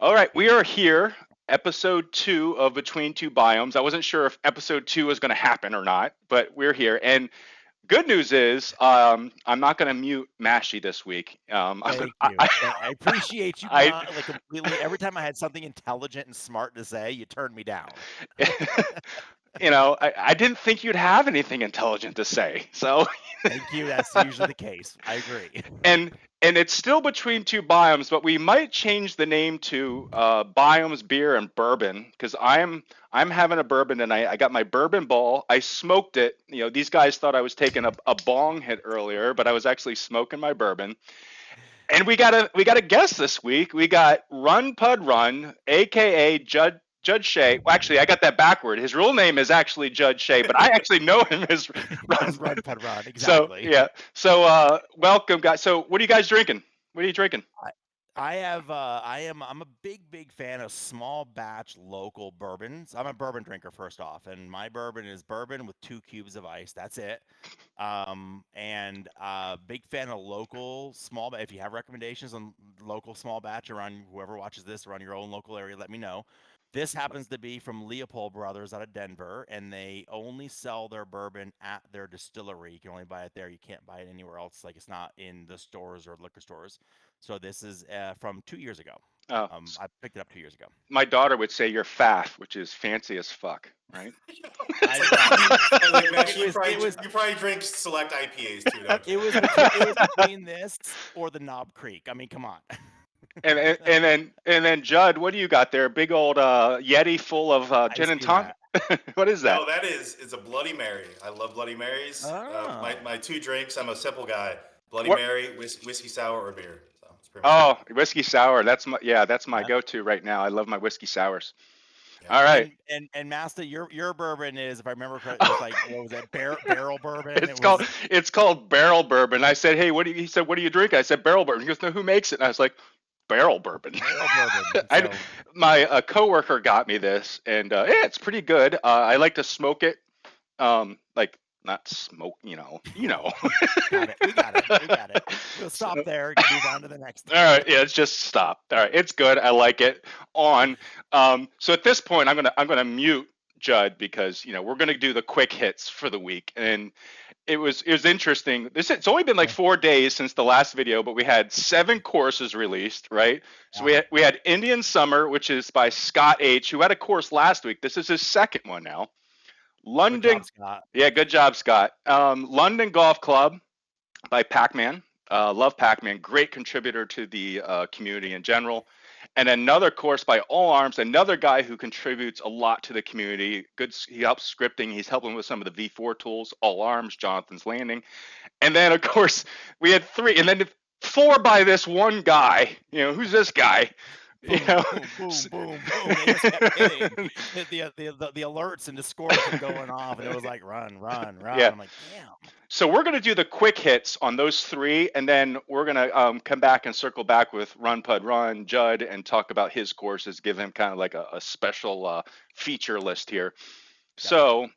All right, we are here, episode 2 of Between Two Biomes. I wasn't sure if episode 2 was going to happen or not, but we're here. And good news is, I'm not going to mute Mashy this week. I'm gonna, Thank you. I appreciate you I, not like completely. Every time I had something intelligent and smart to say, you turned me down. I didn't think you'd have anything intelligent to say. So, Thank you. That's usually the case. I agree. and and it's still Between Two Biomes, but we might change the name to Biomes Beer and Bourbon because I'm having a bourbon tonight. I got my bourbon ball. I smoked it. These guys thought I was taking a bong hit earlier, but I was actually smoking my bourbon. And we got a guest this week. We got Run Pud Run, aka Judd Shea. Well, actually, I got that backward. His real name is actually Judd Shea, but I actually know him as As Run. run, pet, run. So Exactly. yeah. So welcome, guys. So what are you guys drinking? What are you drinking? I, I'm a big fan of small batch local bourbons. I'm a bourbon drinker first off, and my bourbon is bourbon with 2 cubes of ice. That's it. And big fan of local small. If you have recommendations on local small batch around whoever watches this around your own local area, let me know. This happens to be from Leopold Brothers out of Denver, and they only sell their bourbon at their distillery. You can only buy it there. You can't buy it anywhere else. Like it's not in the stores or liquor stores. So this is from 2 years ago. Oh, I picked it up 2 years ago. my daughter would say you're faff, which is fancy as fuck, right? I well, Like, Max, it was it was you probably drink select IPAs too, don't you? it was between this or the Knob Creek. I mean, come on. And then Judd, what do you got there? Big old Yeti full of I gin and see tonic. that. What is that? No, that is a Bloody Mary. I love Bloody Marys. Oh, My two drinks. I'm a simple guy. Bloody What? Mary, whiskey sour, or beer. So it's pretty much it. Oh, whiskey sour. That's my yeah. go-to right now. I love my whiskey sours. Yeah. All right. And Master, your bourbon is, if I remember correctly, it was like what was it, barrel bourbon? It It's called was it's called barrel bourbon. I said, "Hey, he said, "What do you drink?" I said, "Barrel bourbon." He goes, "No, who makes it?" And I was like, "Barrel bourbon." barrel bourbon. I So my coworker got me this, and yeah, it's pretty good. I like to smoke it, like not smoke, got it. We got it. We got it. We'll So, stop there and move on to the next all thing. right, yeah, it's just stop. All right, it's good. I like it. On. So at this point, I'm gonna mute Judd because we're gonna do the quick hits for the week, and it was interesting. It's only been like Okay. 4 days since the last video, but we had 7 courses released, right? So we Yeah. had Indian Summer, which is by Scott H, who had a course last week. This is his second one now. Good job, London, Scott. yeah, good job, Scott. London Golf Club by Pac-Man. Love Pac-Man, great contributor to the community in general. And another course by All Arms, another guy who contributes a lot to the community. Good, he helps scripting. He's helping with some of the V4 tools. All Arms, Jonathan's Landing, and then of course we had 3, and then 4 by this one guy. Who's this guy? You Boom, know, boom, boom, boom, boom. They just kept hitting. The alerts and the scores kept going off, and it was like run, run, run. yeah. I'm like, damn. So we're gonna do the quick hits on those 3, and then we're gonna come back and circle back with Run Pud Run Judd and talk about his courses, give him kind of like a special feature list here. Yep. So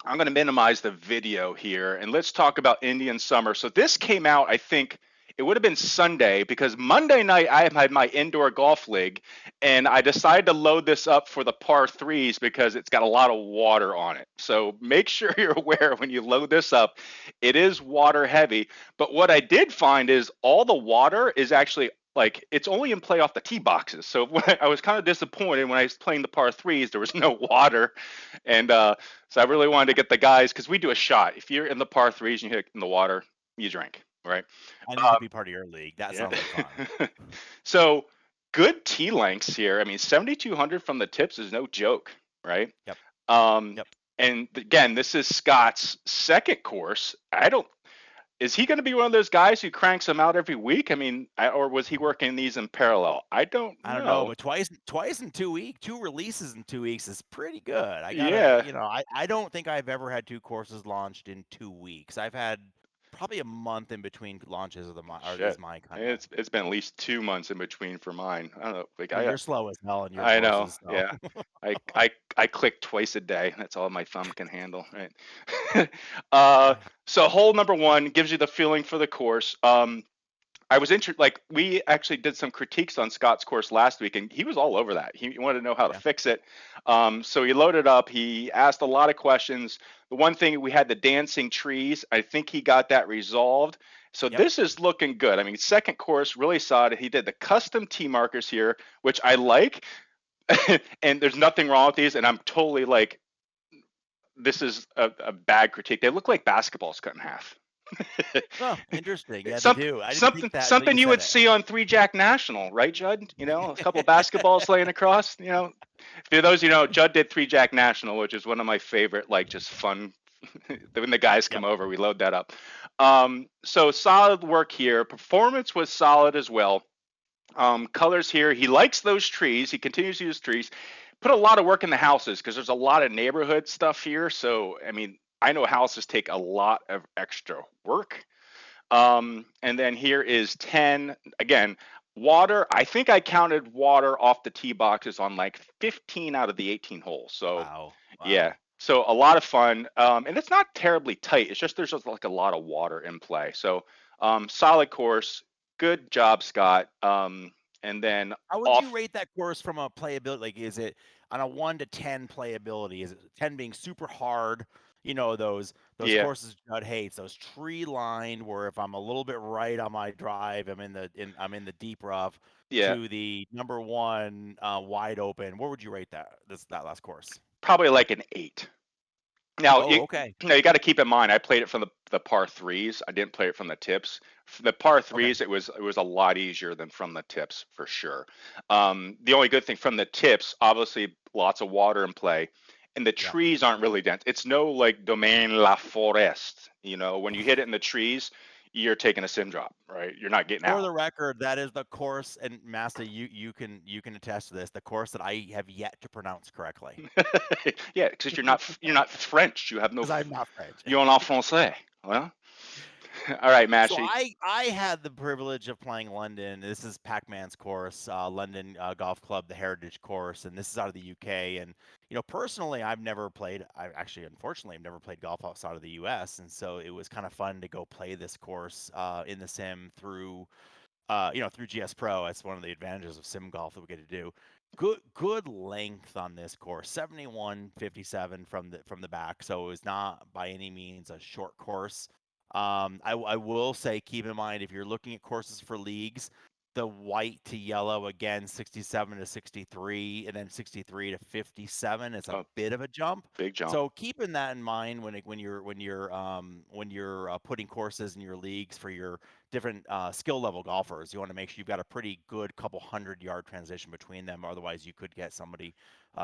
I'm going to minimize the video here and let's talk about Indian Summer. So this came out, I think it would have been Sunday because Monday night I had my indoor golf league and I decided to load this up for the par threes because it's got a lot of water on it. So make sure you're aware when you load this up, it is water heavy. But what I did find is all the water is actually like it's only in play off the tee boxes. So I was kind of disappointed when I was playing the par threes, there was no water. And so I really wanted to get the guys because we do a shot. If you're in the par threes and you hit in the water, you drink, right? I need to be part of your league. That Yeah. sounds like fun. So good tee lengths here. I mean, 7,200 from the tips is no joke, right? Yep. Um, Yep. and again, this is Scott's second course. I don't. Is he going to be one of those guys who cranks them out every week? I mean, or was he working these in parallel? I don't I don't know, know. but twice in 2 weeks, 2 releases in 2 weeks is pretty good. I gotta, Yeah, I don't think I've ever had 2 courses launched in 2 weeks. I've had probably a month in between launches of is shit. my kind of. It's been at least 2 months in between for mine. I don't know. Like Well, you're slow as hell in your I know. courses, so Yeah. I click twice a day. That's all my thumb can handle, right? yeah. So hole number 1 gives you the feeling for the course. I was interested. Like we actually did some critiques on Scott's course last week, and he was all over that. He wanted to know how to Yeah. fix it. So he loaded up. He asked a lot of questions. The one thing we had the dancing trees. I think he got that resolved. So Yep. this is looking good. I mean, second course really solid. He did the custom tee markers here, which I like. And there's nothing wrong with these. And I'm totally like, this is a bad critique. They look like basketballs cut in half. Oh, interesting. Yeah, they Some, do. I didn't something think that until something you you said would it. see on Three Jack National, right, Judd? You know, a couple of basketballs laying across. You know, for those you know, Judd did Three Jack National, which is one of my favorite, like just fun. When the guys come Yep. over, we load that up. So solid work here. Performance was solid as well. Colors here. He likes those trees. He continues to use trees. Put a lot of work in the houses because there's a lot of neighborhood stuff here. So I mean, I know houses take a lot of extra work. And then here is 10. Again, water. I think I counted water off the tee boxes on like 15 out of the 18 holes. So Wow. yeah. Wow. So a lot of fun. And it's not terribly tight. It's just there's just like a lot of water in play. So solid course. Good job, Scott. And then How would you off. rate that course from a playability? Like, is it on a 1 to 10 playability? Is it 10 being super hard? You know, those Yeah. courses Judd hates, those tree lined where if I'm a little bit right on my drive, I'm in the deep rough Yeah. to the number one wide open. Where would you rate that last course? Probably like an 8. Now Oh, okay. you got to keep in mind I played it from the par threes. I didn't play it from the tips. For the par Okay. threes, it was a lot easier than from the tips for sure. The only good thing from the tips, obviously, lots of water in play, and the Yeah. trees aren't really dense. It's no like Domaine La Forest. You know, when you hit it in the trees, you're taking a sim drop, right? You're not getting For out. the record, that is the course, and Masta, you can attest to this. The course that I have yet to pronounce correctly Yeah, because you're not French. You have no. because I'm not French. You're en français. Well, all right, So Mashy. I had the privilege of playing London. This is Pac-Man's course, London Golf Club, the Heritage course, and this is out of the UK. And personally, I've never played. I actually, unfortunately, I've never played golf outside of the US, and so it was kind of fun to go play this course in the sim through through GSPro. That's one of the advantages of sim golf that we get to do. Good length on this course, 71.57 from the back. So it was not by any means a short course. I will say, keep in mind if you're looking at courses for leagues, the white to yellow again, 67 to 63, and then 63 to 57. It's a Oh, bit of a jump. big jump. So keeping that in mind when you're putting courses in your leagues for your different skill level golfers. You want to make sure you've got a pretty good couple 100-yard transition between them. Otherwise, you could get somebody.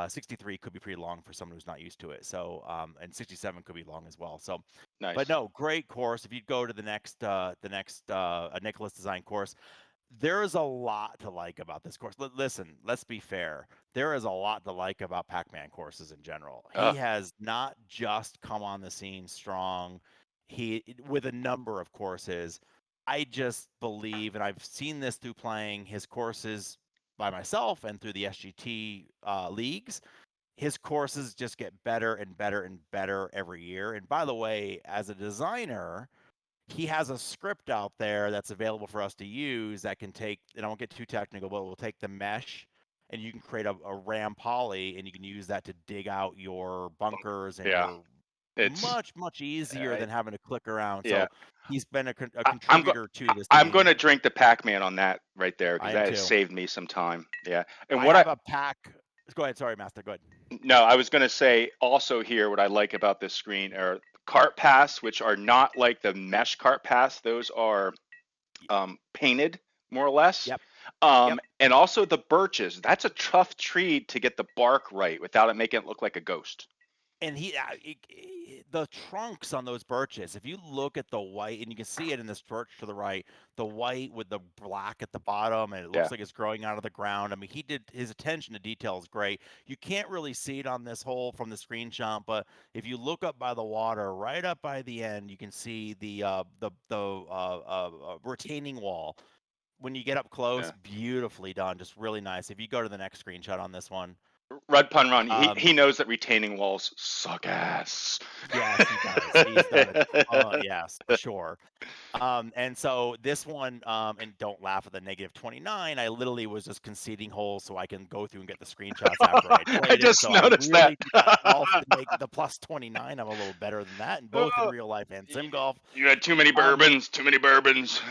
63 could be pretty long for someone who's not used to it. So, and 67 could be long as well. So, but Nice. no, great course. If you go to the next Nicholas design course, there is a lot to like about this course. Listen, let's be fair. There is a lot to like about Pac-Man courses in general. He Uh, has not just come on the scene strong. He with a number of courses. I just believe, and I've seen this through playing his courses by myself and through the SGT leagues. His courses just get better and better and better every year. And by the way, as a designer, he has a script out there that's available for us to use that can take, and I won't get too technical, but we'll take the mesh and you can create a RAM poly and you can use that to dig out your bunkers and yeah. your It's much easier I, than having to click around. yeah. So he's been a I, I'm go, contributor to this I'm going team. to drink the Pac-Man on that right there because I am that has too. saved me some time. Yeah. And I what I have a pack. Go ahead. Sorry, Master. Go ahead. no, I was going to say also here what I like about this screen are cart paths, which are not like the mesh cart paths. Those are painted more or less. Yep. Yep. And also the birches. That's a tough tree to get the bark right without it making it look like a ghost. And the trunks on those birches, if you look at the white, and you can see it in this birch to the right, the white with the black at the bottom, and it Yeah. looks like it's growing out of the ground. I mean, his attention to detail is great. You can't really see it on this hole from the screenshot, but if you look up by the water, right up by the end, you can see the retaining wall. When you get up close, Yeah. beautifully done, just really nice. If you go to the next screenshot on this one, Rud Pun Run. He Um, knows that retaining walls suck ass. yes, he does. He's done it. Yes, for sure. And so this one, and don't laugh at the -29. I literally was just conceding holes so I can go through and get the screenshots after I had I played it. just So I noticed that. really do not golf to make the +29. I'm a little better than that, in both in Oh, real life and sim golf. you had too many Um, bourbons. Too many bourbons.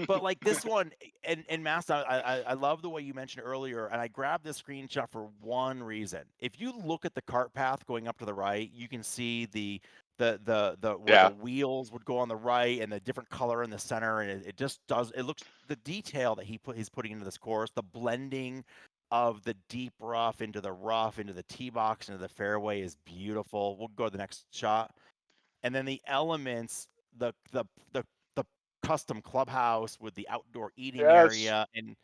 but like this one, and Mass, I love the way you mentioned earlier, and I grabbed this screenshot for one reason. If you look at the cart path going up to the right, you can see the where the Yeah. wheels would go on the right and the different color in the center, and it just does it looks the detail that he's putting into this course, the blending of the deep rough into the tee box into the fairway is beautiful. We'll go to the next shot, and then the elements, the custom clubhouse with the outdoor eating Yes. area, and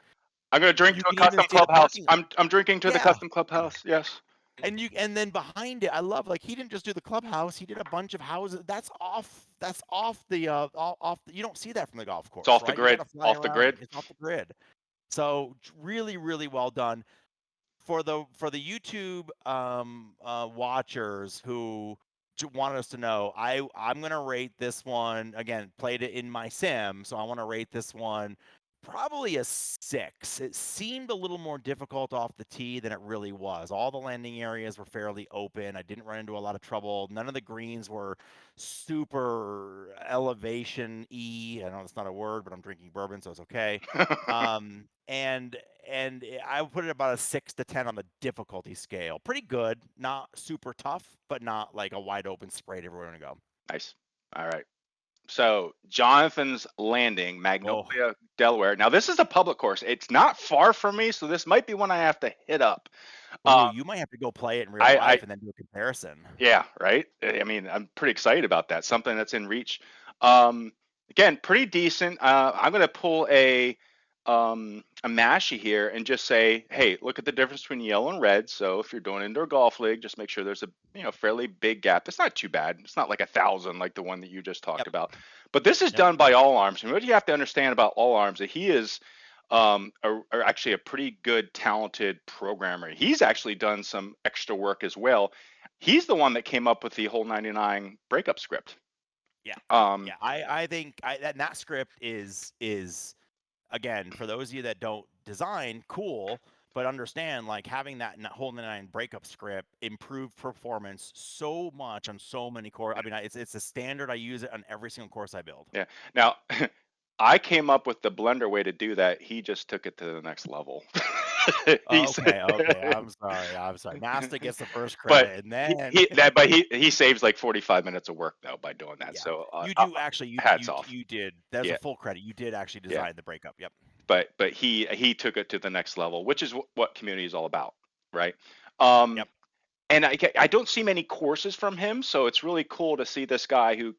I'm gonna drink you to a can even custom see the clubhouse. parking. I'm drinking to the Yeah, custom clubhouse. Yes. and then behind it, I love like he didn't just do the clubhouse; he did a bunch of houses. That's off the off. You don't see that from the golf It's course, off the right? You got grid. to fly Off the around. grid. It's off the grid. So really, really well done for the YouTube watchers who wanted us to know. I'm gonna rate this one again. Played it in my sim, so I want to rate this one probably a 6. It seemed a little more difficult off the tee than it really was. All the landing areas were fairly open. I didn't run into a lot of trouble. None of the greens were super elevation I know that's not a word, but I'm drinking bourbon, so it's okay. And I would put it about a 6 to 10 on the difficulty scale. Pretty good, not super tough, but not like a wide open sprayed everywhere to go. Nice. All right. So Jonathan's Landing, Oh, Magnolia, Delaware. Now this is a public course. It's not far from me, so this might be one I have to hit up. oh, Um, you might have to go play it in real I life and then do a comparison. Yeah, right. I mean, I'm pretty excited about that. Something that's in reach. Um, Again, pretty decent. I'm gonna pull a Mashie here and just say, hey, look at the difference between yellow and red. So if you're doing indoor golf league, just make sure there's a fairly big gap. It's not too bad. It's not like 1,000 like the one that you just talked Yep, about. But this is yep. done by All Arms, and what you have to understand about All Arms that he is actually a pretty good, talented programmer. He's actually done some extra work as well. He's the one that came up with the whole 99 breakup script. Yeah. Um, Yeah. I think that script is again, for those of you that don't design, cool, but understand like having that whole 9 breakup script improved performance so much on so many core. I mean, it's a standard. I use it on every single course I build. yeah. Now, I came up with the Blender way to do that. He just took it to the next level. He's, Okay, okay. I'm sorry. I'm sorry. Master gets the first but credit, and then he saves like 45 minutes of work though by doing that. yeah, So you do actually. hats off. You did. There's a Yeah, full credit. You did actually yeah. design the breakup. Yep. But he took it to the next level, which is what community is all about, right? Um, Yep. and I don't see many courses from him, so it's really cool to see this guy who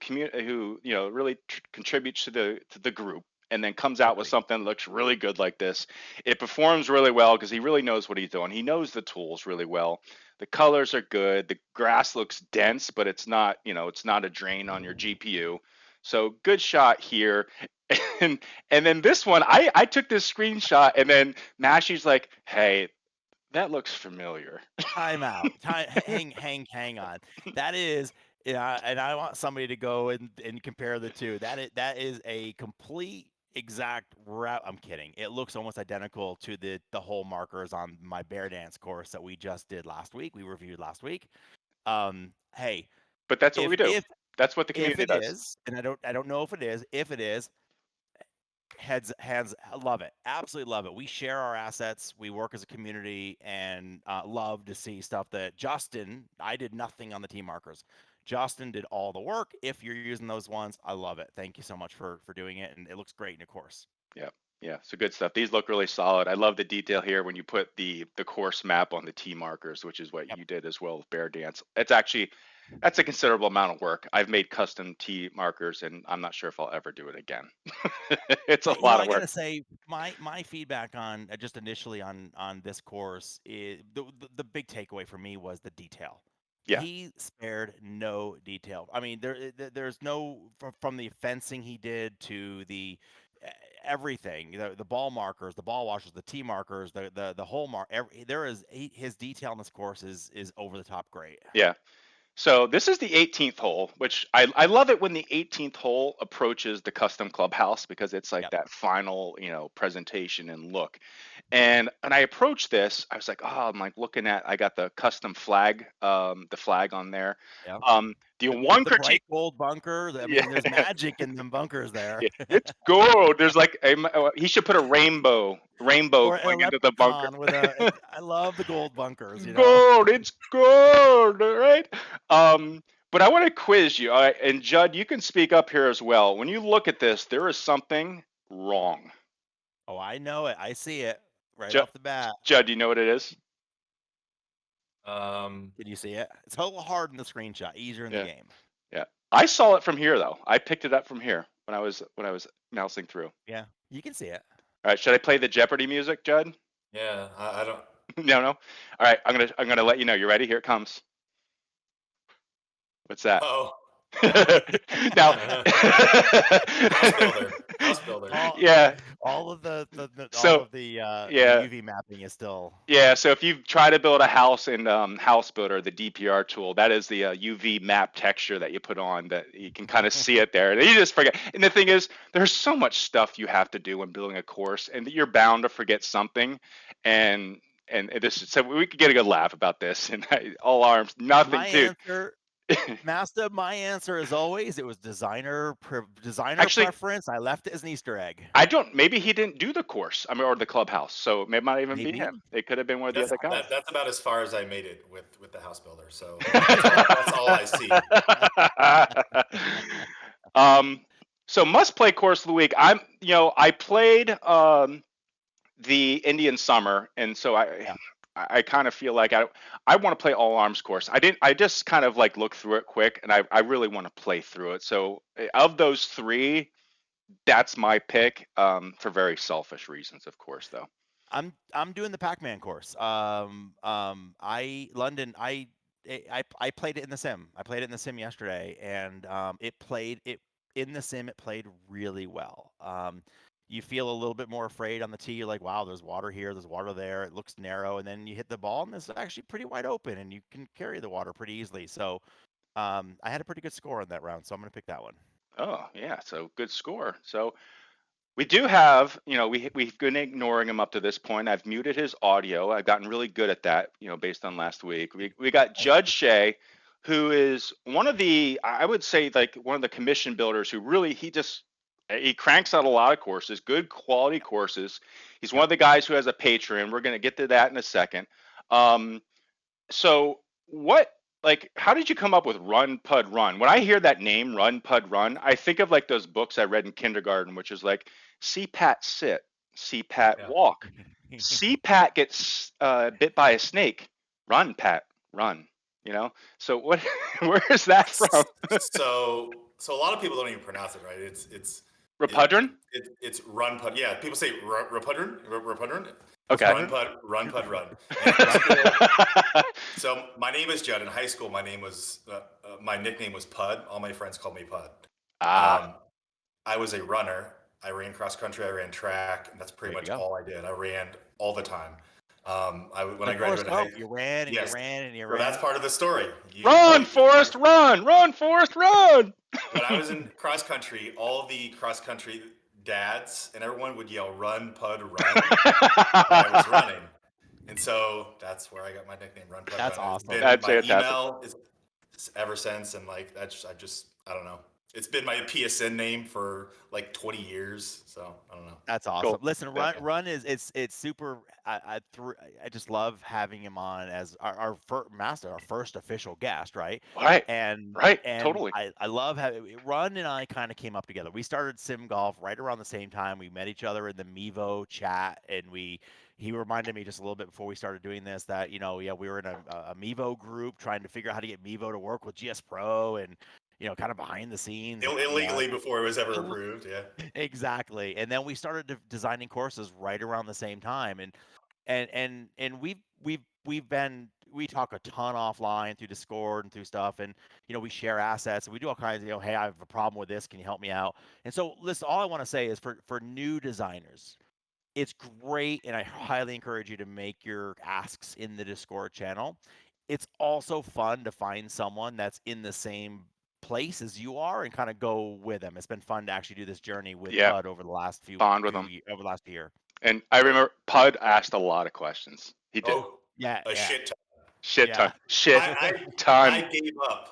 really contributes to the group and then comes out with Agreed. something that looks really good like this. It performs really well because he really knows what he's doing. He knows the tools really well. The colors are good. The grass looks dense, but it's not a drain on your GPU. So good shot here. And then this one, I took this screenshot and then Mashie's like, hey, that looks familiar. Time out. Hang on. That is, yeah, and I want somebody to go and compare the two. That is a complete exact route. I'm kidding. It looks almost identical to the whole markers on my bear dance course that we just did last week. We reviewed last week. Hey, But that's what if we do. if That's what the if community it does. is, and I don't know if it is, heads hands love it, absolutely love it. We share our assets, we work as a community, and love to see stuff that Justin, I did nothing on the team markers. Justin did all the work. If you're using those ones, I love it. Thank you so much for doing it, and it looks great in your course. Yeah. Yeah. So good stuff. These look really solid. I love the detail here when you put the course map on the T markers, which is what Yep. you did as well with Bear Dance. That's a considerable amount of work. I've made custom T markers and I'm not sure if I'll ever do it again. It's a lot I of work. gotta say, my feedback on just initially on this course is the big takeaway for me was the detail. Yeah. He spared no detail. I mean, there's no from the fencing he did to the everything, the ball markers, the ball washers, the tee markers, the hole mark. His detail on this course is over the top great. Yeah. So this is the 18th hole, which I love it when the 18th hole approaches the custom clubhouse because it's like Yep. that final, presentation and look. And I approached this, I was like, oh, I'm like looking at, I got the custom flag, the flag on there. Yeah. The one The bright critique, gold bunker. I yeah, mean, there's magic in them bunkers there. yeah, it's gold. There's like he should put a rainbow Or a going into the bunker. leprechaun with a. I love the gold bunkers. Gold, it's gold, right? But I want to quiz you, all right? And Judd, you can speak up here as well. When you look at this, there is something wrong. Oh, I know it. I see it right Judd, off the bat. Judd, do you know what it is? Can you see it? It's a little hard in the screenshot. Easier in the Yeah, game. yeah. I saw it from here though. I picked it up from here when I was mousing through. Yeah, you can see it. All right, should I play the Jeopardy music, Judd? Yeah, I don't. No. All right, I'm gonna let you know. You ready? Here it comes. What's that? Oh, Now, house builder. yeah. All of the Yeah. UV mapping is still. Yeah, so if you try to build a house in House Builder, the DPR tool, that is the UV map texture that you put on that you can kind of see it there. And you just forget. And the thing is, there's so much stuff you have to do when building a course, and you're bound to forget something. And so we could get a good laugh about this. And all arms, nothing My too. answer, Master, my answer as always, it was designer Actually, preference. I left it as an Easter egg. maybe he didn't do the course, or the clubhouse. So it might even be Maybe. him. It could have been one of the other guys. That's about as far as I made it with the house builder. So that's all I see. So must play course of the week. I played the Indian Summer, and so I kind of feel like I want to play all arms course. I just kind of like look through it quick, and I really want to play through it. So of those three, that's my pick, for very selfish reasons, of course, though. I'm doing the Pac-Man course. I played it in the sim. I played it in the sim yesterday, and it in the sim. It played really well. You feel a little bit more afraid on the tee. You're like, wow, there's water here, there's water there. It looks narrow, and then you hit the ball, and it's actually pretty wide open, and you can carry the water pretty easily. So, I had a pretty good score on that round, so I'm gonna pick that one. Oh yeah, so good score. So we do have, we've been ignoring him up to this point. I've muted his audio. I've gotten really good at that, based on last week. We got Judd Shea, who is one of the, I would say, like one of the commission builders who really, he cranks out a lot of courses, good quality courses. He's one of the guys who has a Patreon. We're going to get to that in a second. So how did you come up with Run Pud Run? When I hear that name, Run Pud Run, I think of like those books I read in kindergarten, which is like, see Pat sit, see Pat walk, see Pat gets bit by a snake, run Pat, run. So where is that from? So a lot of people don't even pronounce it right. It's Rapudron? It's Run Pud. Yeah, people say Rapudron. Okay. Run Pud Run. So my name is Judd. In high school, my nickname was Pud. All my friends called me Pud. I was a runner. I ran cross country. I ran track, and that's pretty much all I did. I ran all the time. When I graduated, you ran and you ran and you ran. Well, that's part of the story. Run, Forrest, run! Run, Forrest, run! When I was in cross country, all the cross country dads and everyone would yell, "Run, Pud, run!" when I was running, and so that's where I got my nickname, Run, Pud, That's Run. awesome. That's my fantastic. email is ever since, and like I don't know. It's been my PSN name for like 20 years, so I don't know. That's awesome. Cool. Listen, Run is it's super. I just love having him on as our first official guest, right? Right. And Totally. I love having Run and I kind of came up together. We started Sim Golf right around the same time. We met each other in the Mevo chat, and he reminded me just a little bit before we started doing this that we were in a Mevo group trying to figure out how to get Mevo to work with GSPro and kind of behind the scenes. Illegally before it was ever approved, yeah. Exactly. And then we started designing courses right around the same time. And we've we talk a ton offline through Discord and through stuff, and we share assets and we do all kinds of, hey, I have a problem with this, can you help me out? And so listen, all I want to say is for new designers, it's great, and I highly encourage you to make your asks in the Discord channel. It's also fun to find someone that's in the same place as you are and kind of go with them. It's been fun to actually do this journey with Pud over the last bond with them. over the last year. And I remember Pud asked a lot of questions. He did. Shit ton. Shit ton.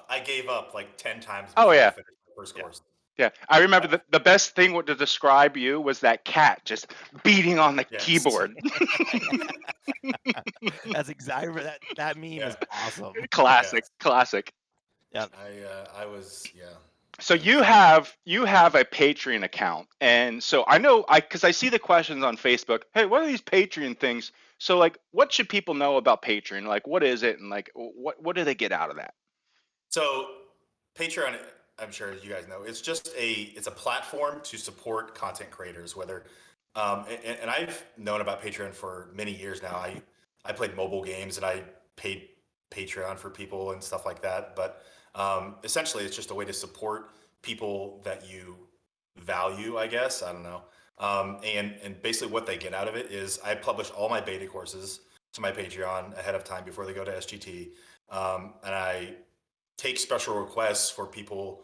I gave up like 10 times. Oh yeah. I finished the first course. Yeah, I remember the best thing to describe you was that cat just beating on the keyboard. That's exactly that meme is awesome. Classic. Yeah. I was So you have a Patreon account, and so I know because I see the questions on Facebook. Hey, what are these Patreon things? So like, what should people know about Patreon? Like, what is it, and like, what do they get out of that? So Patreon, I'm sure you guys know, it's a platform to support content creators. Whether and I've known about Patreon for many years now. I played mobile games and I paid Patreon for people and stuff like that. But essentially, it's just a way to support people that you value, I guess. I don't know. And basically what they get out of it is I publish all my beta courses to my Patreon ahead of time before they go to SGT. And I take special requests for people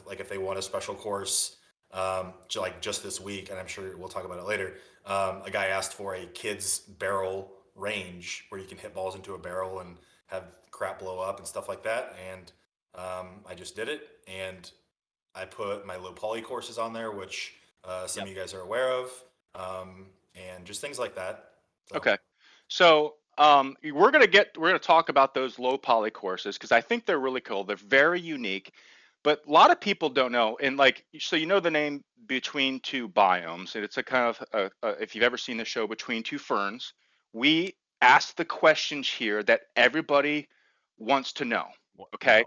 if they want a special course, like just this week, and I'm sure we'll talk about it later. A guy asked for a kid's barrel range where you can hit balls into a barrel and have crap blow up and stuff like that. And I just did it, and I put my low poly courses on there, which some of you guys are aware of, and just things like that. So. Okay, so we're gonna talk about those low poly courses because I think they're really cool. They're very unique, but a lot of people don't know. And like, so the name Between Two Biomes, and it's a kind of if you've ever seen the show Between Two Ferns, we ask the questions here that everybody wants to know. Okay.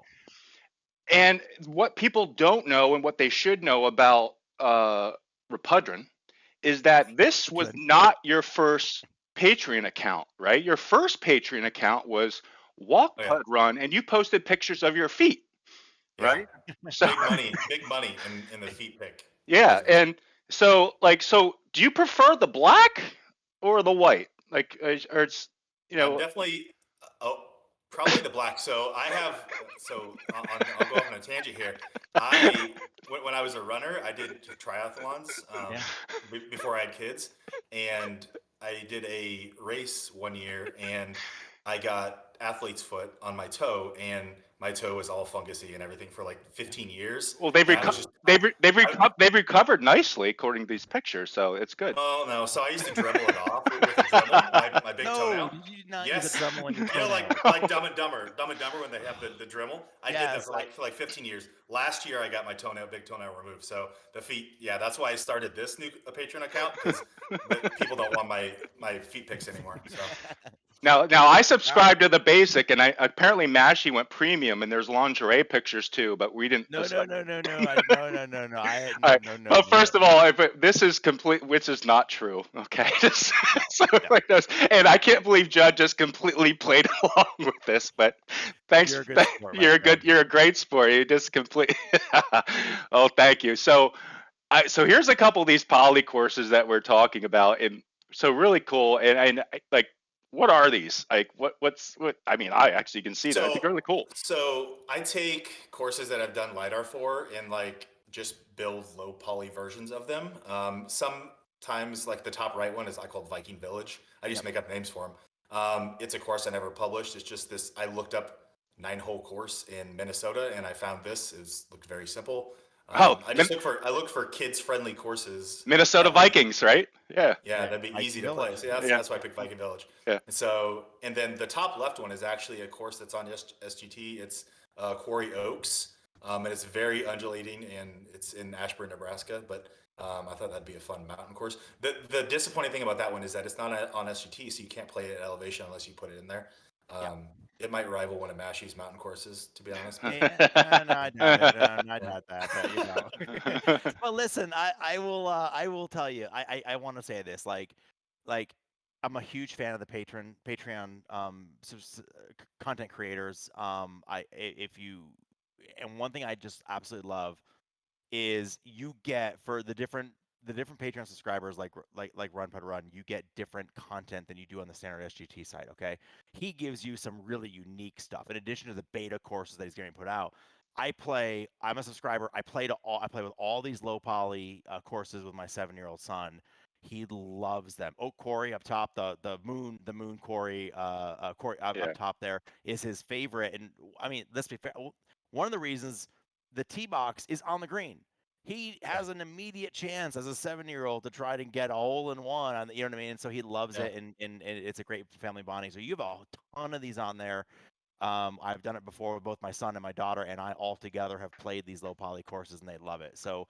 And what people don't know and what they should know about Repudron is that this was not your first Patreon account, right? Your first Patreon account was Walk Pud Run, and you posted pictures of your feet, right? So, big money in the feet pic. Yeah, and so do you prefer the black or the white? Like, or it's definitely. Probably the black. So I'll go off on a tangent here. When I was a runner, I did triathlons before I had kids, and I did a race one year, and I got athlete's foot on my toe, and my toe was all fungusy and everything for like 15 years. Well, they've recovered nicely according to these pictures, so it's good. Oh no! So I used to Dremel it off with a Dremel, my big toenail. Did you not use a Dremel on your toenail? like Dumb and Dumber when they have the Dremel. I did that for like 15 years. Last year I got my big toenail removed. So the feet, that's why I started this new Patreon account, because people don't want my feet pics anymore. So. Now I subscribed to the basic, and apparently Mashy went premium, and there's lingerie pictures too, but we didn't. No. Well, first of all, this is complete, which is not true. Okay, and I can't believe Judd just completely played along with this. But thanks, you're a great sport. You just complete. Oh, thank you. So here's a couple of these poly courses that we're talking about, and so really cool, and like. What are these? Like, what? I mean, I actually can see that. I think they're really cool. So I take courses that I've done LiDAR for and like just build low poly versions of them. Sometimes like the top right one is called Viking Village. I just make up names for them. It's a course I never published. It's just this. I looked up 9-hole course in Minnesota and I found this. Looked very simple. I look for kids-friendly courses. Minnesota Vikings, right? Yeah. Yeah, that'd be easy to play. So that's why I picked Viking Village. Yeah. And then the top left one is actually a course that's on SGT. It's Quarry Oaks, and it's very undulating, and it's in Ashburn, Nebraska. But I thought that'd be a fun mountain course. The disappointing thing about that one is that it's not on SGT, so you can't play it at elevation unless you put it in there. It might rival one of Mashy's mountain courses, to be honest. No, I doubt that. But well, listen, I will tell you. I want to say this. Like I'm a huge fan of the Patreon content creators. And one thing I just absolutely love is you get for the different Patreon subscribers like Run Pud Run, you get different content than you do on the standard SGT site. Okay, he gives you some really unique stuff in addition to the beta courses that he's getting put out. I'm a subscriber. I play with all these low poly courses with my 7-year-old son. He loves them. Oh, Corey up top, the moon Corey, Corey up top there is his favorite. And I mean, let's be fair. One of the reasons the tee box is on the green. He has an immediate chance as a 7-year-old to try to get a hole in one on the, you know what I mean? And so he loves it, and it's a great family bonding. So you have a ton of these on there. I've done it before with both my son and my daughter, and I all together have played these low poly courses, and they love it. So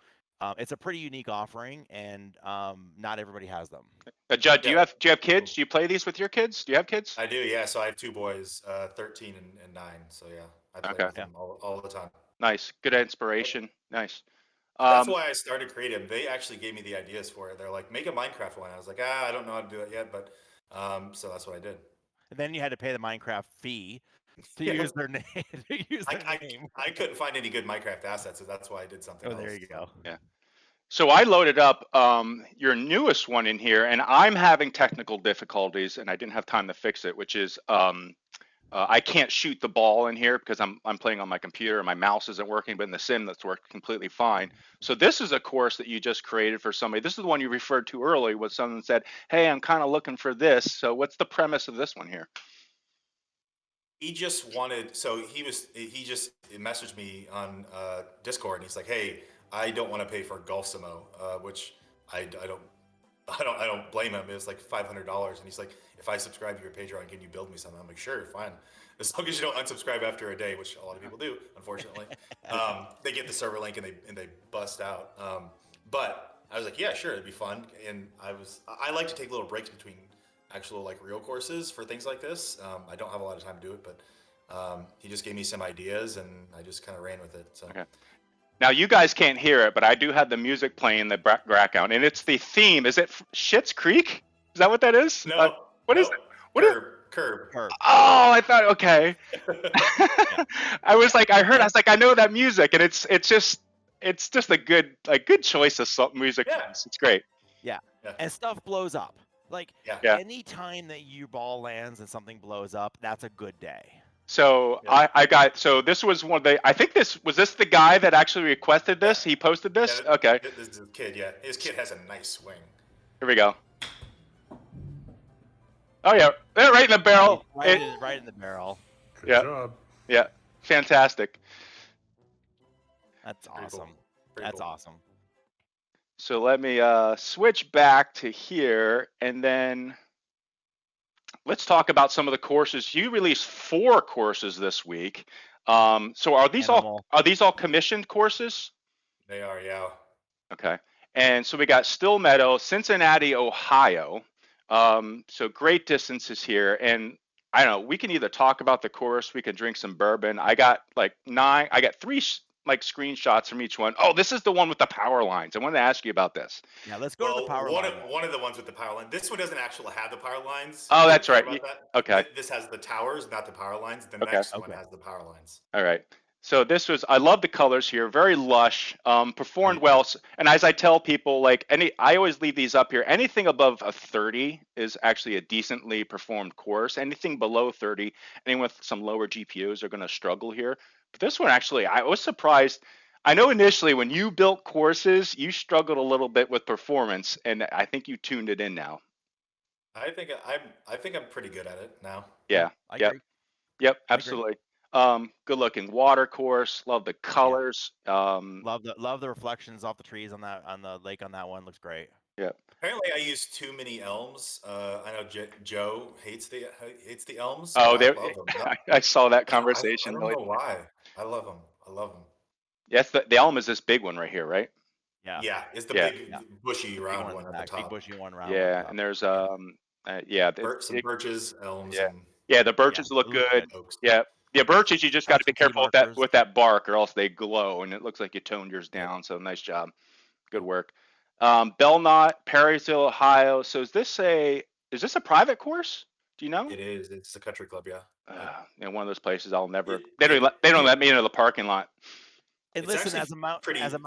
it's a pretty unique offering, and not everybody has them. Judd, do you have kids? Do you play these with your kids? Do you have kids? I do, yeah. So I have 2 boys, 13 and 9. So yeah, I play with them all the time. Nice, good inspiration. Nice. That's why I started creating. They actually gave me the ideas for it. They're like, make a Minecraft one. I was like, I don't know how to do it yet, but so that's what I did. And then you had to pay the Minecraft fee to use their name. I couldn't find any good Minecraft assets, so that's why I did something else. There you go. Yeah. So I loaded up your newest one in here, and I'm having technical difficulties, and I didn't have time to fix it, which is I can't shoot the ball in here because I'm playing on my computer and my mouse isn't working, but in the sim that's worked completely fine. So this is a course that you just created for somebody. This is the one you referred to earlier, where someone said, hey, I'm kind of looking for this. So what's the premise of this one here? He just wanted, so he just messaged me on Discord, and he's like, hey, I don't want to pay for Golf Simo, which I don't blame him. It was like $500, and he's like, if I subscribe to your Patreon, can you build me something? I'm like, sure, fine, as long as you don't unsubscribe after a day, which a lot of people do, unfortunately. They get the server link and they bust out. But I was like, yeah, sure, it'd be fun. And I like to take little breaks between actual like real courses for things like this. I don't have a lot of time to do it, but he just gave me some ideas, and I just kind of ran with it. So. Okay. Now you guys can't hear it, but I do have the music playing in the background, and it's the theme. Is it Schitt's Creek? Is that what that is? No. What is it? What Curb. Oh, I thought, okay. I was like, I know that music, and it's just a good choice of music. Yeah. It's great. Yeah. And stuff blows up. Like any time that your ball lands and something blows up, that's a good day. So this was one of the, I think was this the guy that actually requested this? He posted this? Okay. This is his kid, yeah. His kid has a nice swing. Here we go. Oh yeah, right in the barrel. Right in the barrel. Good job. Yeah, fantastic. That's awesome. That's awesome. So let me switch back to here, and then let's talk about some of the courses. You released 4 courses this week. So are these all commissioned courses? They are, yeah. Okay. And so we got Still Meadow, Cincinnati, Ohio. So great distances here. And I don't know, we can either talk about the course, we can drink some bourbon. I got 3 screenshots from each one. Oh, this is the one with the power lines. I wanted to ask you about this. Yeah, let's go to the power line. One of the ones with the power line. This one doesn't actually have the power lines. Oh, that's right. Okay. This has the towers, not the power lines. The next one has the power lines. All right. So I love the colors here, very lush, performed well. And as I tell people, I always leave these up here. Anything above a 30 is actually a decently performed course. Anything below 30, anyone with some lower GPUs are going to struggle here. But this one, actually, I was surprised. I know initially when you built courses, you struggled a little bit with performance, and I think you tuned it in now. I think I'm pretty good at it now. Yeah. I agree. Yep, absolutely. Good looking water course. Love the colors. Love the reflections off the trees on the lake on that one. Looks great. Yeah. Apparently, I used too many elms. I know Joe hates the elms. Oh, I I saw that conversation. I don't know why. I love them. Yes, the elm is this big one right here, right? Yeah. Yeah, it's the big bushy round one at the top. Big bushy one round. Yeah, and there's some birches, elms. Yeah, the birches look good. Yeah. The birches, you just got to be careful with that bark, or else they glow, and it looks like you toned yours down. So nice job, good work. Belmont, Perrysville, Ohio. So is this Is this a private course? Do you know? It is. It's a country club, yeah. In one of those places I'll never. It, They don't. it, They don't let me into the parking lot. And it's listen, actually as a pretty.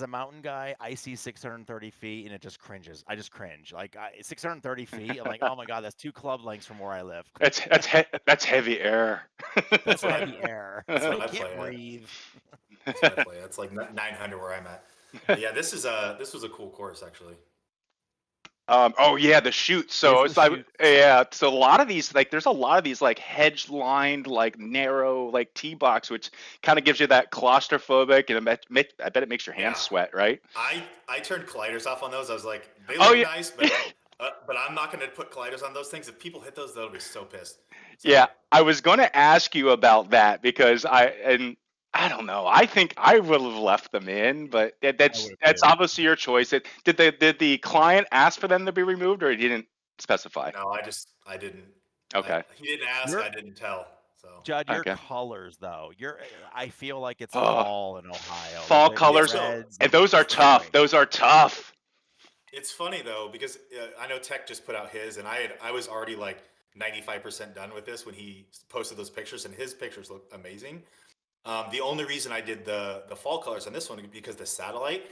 mountain guy, I see 630 feet and it just cringes. I just cringe. Like 630 feet. I'm like, oh my god, that's 2 club lengths from where I live. That's heavy air. That's heavy air. That's what I I can't play breathe. That's what I play. It's like 900 where I'm at. But yeah, this was a cool course actually. Oh yeah, the chute. So it's like yeah. So a lot of these there's a lot of these hedge lined narrow tee box, which kind of gives you that claustrophobic and I bet it makes your hands sweat, right? I turned colliders off on those. I was like, they Oh look yeah. nice, but I'm not going to put colliders on those things. If people hit those, they'll be so pissed. So, yeah, I was going to ask you about that because I don't know. I think I would have left them in, but that's obviously your choice. Did the client ask for them to be removed, or he didn't specify? No, I didn't. Okay. He didn't ask. I didn't tell. So Judd, your colors though, I feel like it's Oh, fall in Ohio. Fall colors, and those are tough. Those are tough. It's funny though because I know Tech just put out his, and I was already like 95% done with this when he posted those pictures, and his pictures look amazing. The only reason I did the fall colors on this one because the satellite,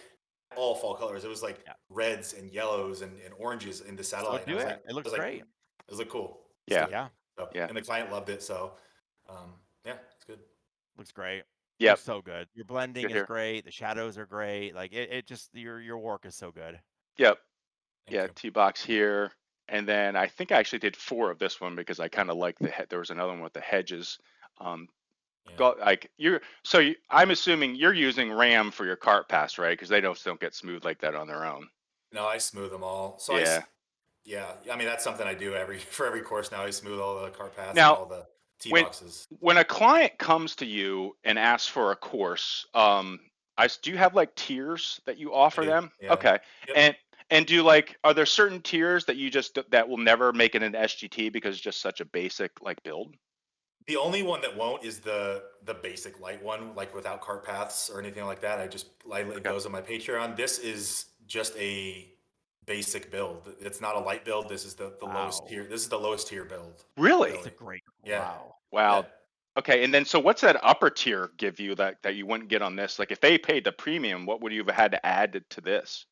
all fall colors. It was like reds and yellows and oranges in the satellite. So it looks great. It looked cool. Yeah. So, and the client loved it. So, yeah, it's good. Looks great. Yeah. Looks so good. Your blending is great. The shadows are great. Like it just your work is so good. Yep. Yeah. Tee box here. And then I think I actually did 4 of this one because I kind of like there was another one with the hedges. I'm assuming you're using RAM for your cart pass, right? Because they don't get smooth like that on their own. No, I smooth them all. So I mean that's something I do for every course now. I smooth all the cart pass and all the tee boxes. When a client comes to you and asks for a course, do you have tiers that you offer them? Yeah. Okay. Yep. And do are there certain tiers that that will never make it an SGT because it's just such a basic build? The only one that won't is the basic light one, without cart paths or anything like that. I just lightly goes on my Patreon. This is just a basic build. It's not a light build. This is the lowest tier. This is the lowest tier build. Really? It's a great. Yeah. Wow. Yeah. Okay, and then so what's that upper tier give you that you wouldn't get on this? If they paid the premium, what would you have had to add to this?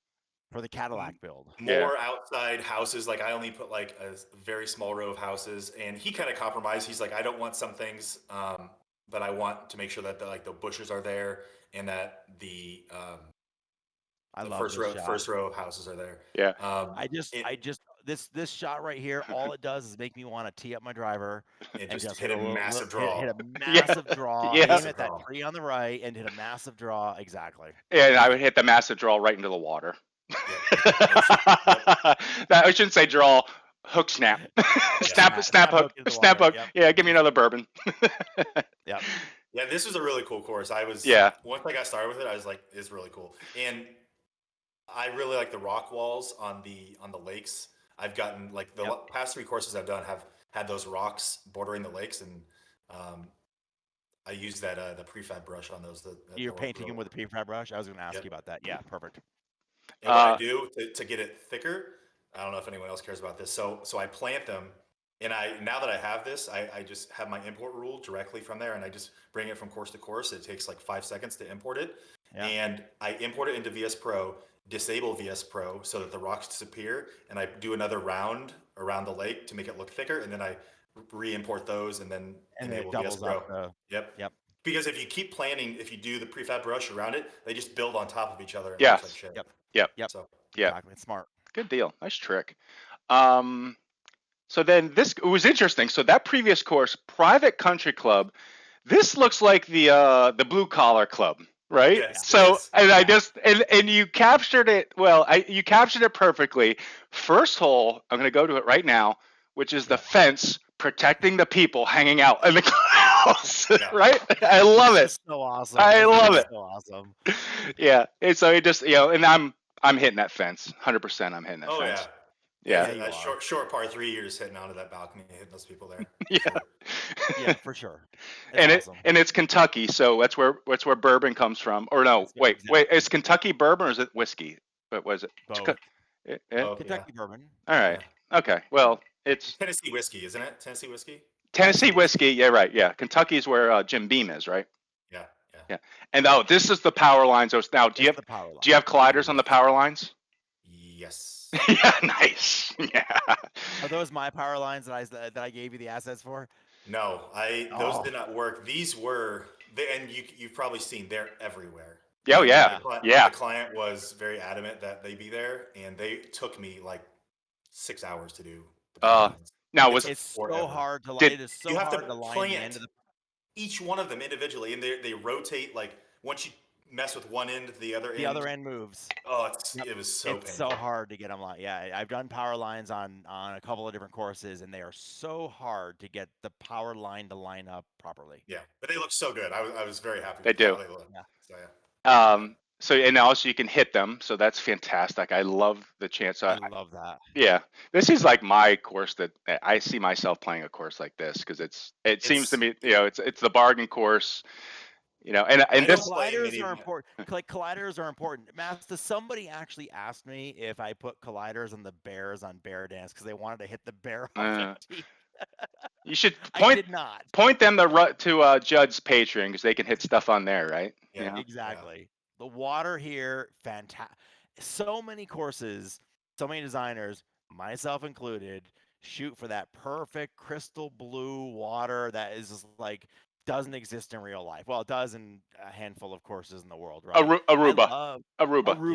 For the Cadillac build. More outside houses. I only put a very small row of houses, and he kind of compromised. He's like, I don't want some things, but I want to make sure that the bushes are there and that the first row of houses are there. Yeah. This shot right here, all it does is make me want to tee up my driver and just hit a massive draw. Hit a massive draw. Aim at that tree on the right and hit a massive draw. Exactly. And I would hit the massive draw right into the water. I shouldn't say draw. Hook snap. snap hook. Snap hook. Yep. Yeah, give me another bourbon. Yeah. Yeah, this was a really cool course. Once I got started with it, I was like, it's really cool. And I really like the rock walls on the lakes. I've gotten the past 3 courses I've done have had those rocks bordering the lakes, and I use that the prefab brush on those. You're painting them with a prefab brush? I was going to ask you about that. Yeah, perfect. And what I do to get it thicker, I don't know if anyone else cares about this. So I plant them, and now that I have this, I just have my import rule directly from there, and I just bring it from course to course. It takes 5 seconds to import it, and I import it into VSPro, disable VSPro so that the rocks disappear, and I do another round around the lake to make it look thicker, and then I re-import those, and then enable VSPro. Yep. Because if you keep planting, if you do the prefab brush around it, they just build on top of each other. And looks like shit. Yep. So exactly. It's smart. Good deal. Nice trick. So then it was interesting. So that previous course, private country club, this looks like the blue collar club, right? Yes, so and you captured it. Well, you captured it perfectly. First hole, I'm going to go to it right now, which is the fence protecting the people hanging out in the clubhouse, right? I love it. So awesome. I love it. So awesome. Yeah. And so it just, and I'm hitting that fence. 100% I'm hitting that fence. Yeah. Yeah. That short par 3, you're just hitting onto that balcony and hitting those people there. Yeah, for sure. It's Kentucky, so that's where bourbon comes from. Or no, wait, is Kentucky bourbon or is it whiskey? What was it? Both. Yeah? Kentucky bourbon. All right. Okay, well, it's Tennessee whiskey, isn't it? Tennessee whiskey. Tennessee whiskey. Yeah, right. Yeah, Kentucky's where Jim Beam is, right? Yeah, yeah. Yeah. And this is the power lines. Now, do you have colliders on the power lines? Yes. Yeah, nice. Yeah. Are those my power lines that I gave you the assets for? No, those did not work. These were, and you've probably seen, they're everywhere. Oh yeah, The client was very adamant that they be there, and they took me like 6 hours to do the power lines. Now it's so hard to line. It is so hard to line the end of each one of them individually, and they rotate. Like once you mess with one end, the other end moves. Oh, it was so painful. So hard to get them line. Yeah, I've done power lines on a couple of different courses, and they are so hard to get the power line to line up properly. Yeah, but they look so good. I was very happy. They do. How they look. Yeah. So yeah. So and also you can hit them, so that's fantastic. I love the chance. I love that. Yeah, this is like my course that I see myself playing a course like this because it seems to me, it's the bargain course, and this colliders are important. Like colliders are important. Master, somebody actually asked me if I put colliders on the bears on bear dance because they wanted to hit the bear off their teeth. You should point them to Judd's Patreon because they can hit stuff on there, right? Yeah, exactly. Yeah. The water here, fantastic. So many courses, so many designers, myself included, shoot for that perfect crystal blue water that is just like doesn't exist in real life. Well, it does in a handful of courses in the world, right? Aruba.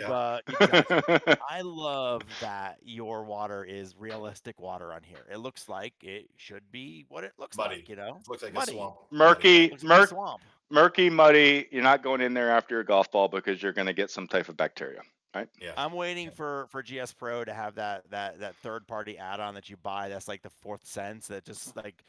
Yeah. Exactly. I love that your water is realistic water on here. It looks like it should be what it looks like, It looks like muddy. A swamp. Murky, muddy. You're not going in there after a golf ball because you're going to get some type of bacteria, right? Yeah. I'm waiting for GSPro to have that third party add-on that you buy. That's like the fourth sense that just like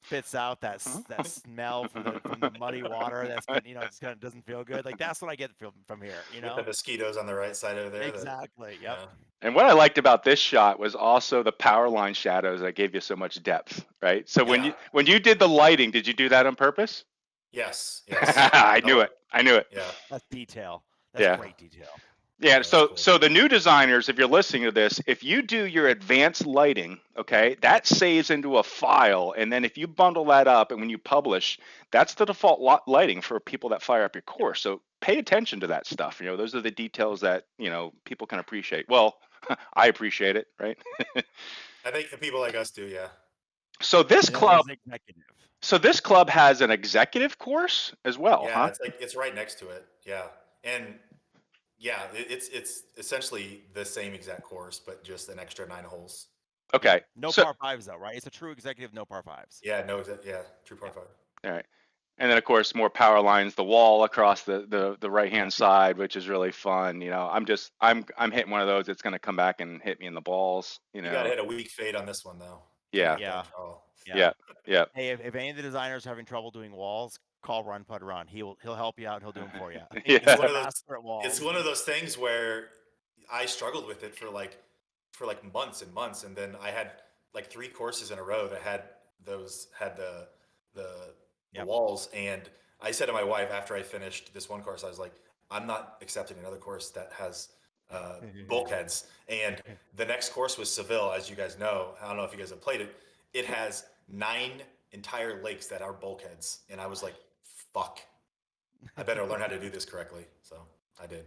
spits out that smell from the muddy water that's been, just kind of doesn't feel good. Like that's what I get from here, With the mosquitoes on the right side over there. Exactly. Yep. Yeah. And what I liked about this shot was also the power line shadows that gave you so much depth, right? So when you did the lighting, did you do that on purpose? Yes. I knew it. Yeah. That's detail. That's great detail. Yeah, so the new designers, if you're listening to this, if you do your advanced lighting, okay, that saves into a file, and then if you bundle that up and when you publish, that's the default lighting for people that fire up your course. So pay attention to that stuff. Those are the details that people can appreciate. Well, I appreciate it, right? I think the people like us do, yeah. So this club has an executive course as well, huh? Yeah, it's right next to it. Yeah, and. Yeah, it's essentially the same exact course, but just an extra 9 holes. Okay. No par fives though, right? It's a true executive, no par fives. Yeah, true par five. All right. And then of course more power lines, the wall across the right hand side, which is really fun. I'm hitting one of those. It's gonna come back and hit me in the balls. You gotta hit a weak fade on this one though. Yeah. Hey, if any of the designers are having trouble doing walls, call Run Pud Run. He'll help you out. He'll do them for you. It's one of those things where I struggled with it for like months and months, and then I had like 3 courses in a row that had the walls, and I said to my wife after I finished this one course, I was like, I'm not accepting another course that has bulkheads. And the next course was Seville, as you guys know. I don't know if you guys have played it. It has 9 entire lakes that are bulkheads, and I was like, fuck, I better learn how to do this correctly. So I did.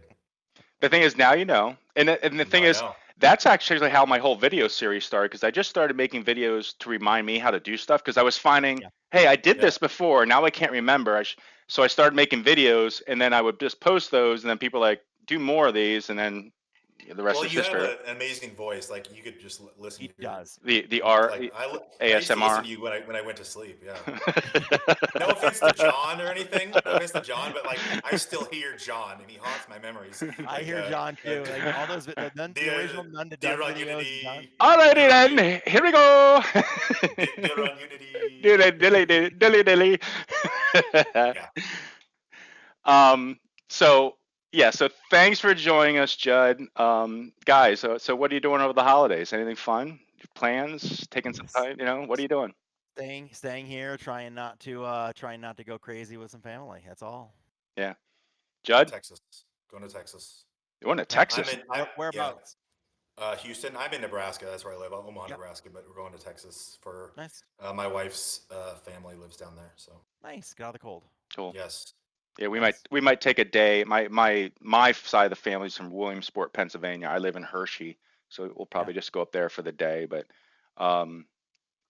The thing is, now you know, and the thing is, that's actually how my whole video series started, because I just started making videos to remind me how to do stuff, because I was finding, hey, I did this before, now I can't remember. So I started making videos, and then I would just post those, and then people were like, do more of these, and then the rest is history. You have an amazing voice. Like, you could just listen. He does. The R, ASMR. I used to listen to you when I went to sleep. Yeah. No offense to John or anything. No offense to John, but like I still hear John, and he haunts my memories. I hear John too. Like all those the original None to Done videos. Alrighty then, here we go. Dear on Unity. Dilly. So thanks for joining us, Judd. Guys, so what are you doing over the holidays? Anything fun? Plans? Taking some time? What are you doing? Staying here, trying not to go crazy with some family. That's all. Yeah. Judd? Texas. Going to Texas. You going to Texas? Whereabouts? Houston. I'm in Nebraska. That's where I live. Omaha, Nebraska, but we're going to Texas for Nice. My wife's family lives down there. So nice. Get out of the cold. Cool. Yes. Yeah, we might take a day. My side of the family's from Williamsport, Pennsylvania. I live in Hershey, so we'll probably just go up there for the day. But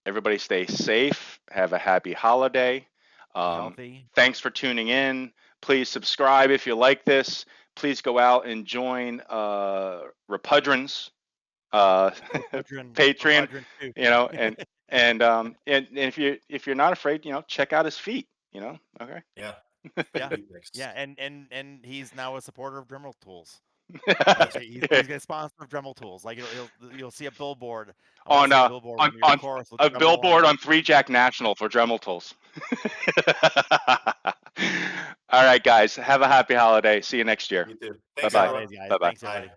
everybody stay safe. Have a happy holiday. Healthy. Thanks for tuning in. Please subscribe if you like this. Please go out and join Repudrons Patreon. You know, and if you're not afraid, check out his feet. Okay. Yeah. Yeah, and he's now a supporter of Dremel Tools. He's a sponsor of Dremel Tools. Like you'll see a billboard on a billboard on 3-Jack National for Dremel Tools. All right, guys. Have a happy holiday. See you next year. You too. Bye-bye. Bye-bye. Thanks, everybody.